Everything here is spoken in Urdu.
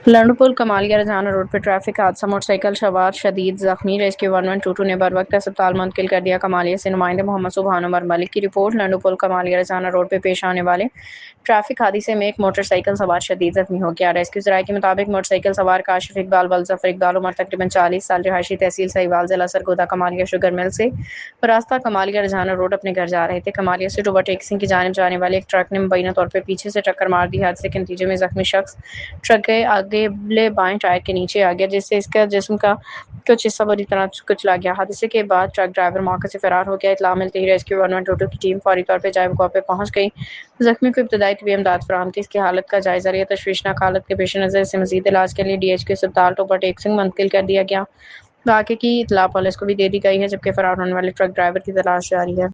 لنڈو کمالیہ رجحانہ روڈ پر ٹریفک حادثہ، موٹر سائیکل سوار شدید زخمی، ریسکیو 1122 نے بروقت اسپتال منتقل کر دیا۔ کمالیہ سے نمائندے محمد سبحان عمر ملک کی رپورٹ۔ لنڈو کمالیہ رجحانہ روڈ پر پیش آنے والے ٹریفک حادثے میں ایک موٹر سائیکل سوار شدید زخمی ہو گیا۔ ریسکیو ذرائع کے مطابق موٹر سائیکل سوار کاشف اقبال ولظفر اقبال عمر تقریباً 40 سال، رہائشی تحصیل سہیوال، ضلع سرگودا، کمالیہ شوگر مل سے راستہ کمالیہ رجحانہ روڈ اپنے گھر جا رہے تھے۔ کمالیہ سے ٹوبا ٹیکسنگ کی جانب جانے والے ایک ٹرک نے مبینہ طور پر پیچھے سے ٹکر مار دی۔ حادثے کے نتیجے میں زخمی شخص ٹرک کے اگلے بائیں ٹائر کے نیچے آ گیا، جس سے اس کا جسم کا کچھ حصہ بری طرح کچلا گیا۔ حادثے کے بعد ٹرک ڈرائیور موقع سے فرار ہو گیا۔ اطلاع ملتے ہی ریسکیو 1122 کی ٹیم فوری طور پر جائے وقوع پہ پہنچ گئی۔ زخمی کو ابتدائی طبی امداد فراہم کی۔ اس کی حالت کا جائزہ لیا۔ تشویشناک حالت کے پیش نظر اسے مزید علاج کے لیے ڈی ایچ کیو اسپتال ٹوبا ٹیکسنگ منتقل کر دیا گیا۔ واقعے کی اطلاع پولیس کو بھی دے دی گئی ہے، جبکہ فرار ہونے والے ٹرک ڈرائیور کی تلاش جاری ہے۔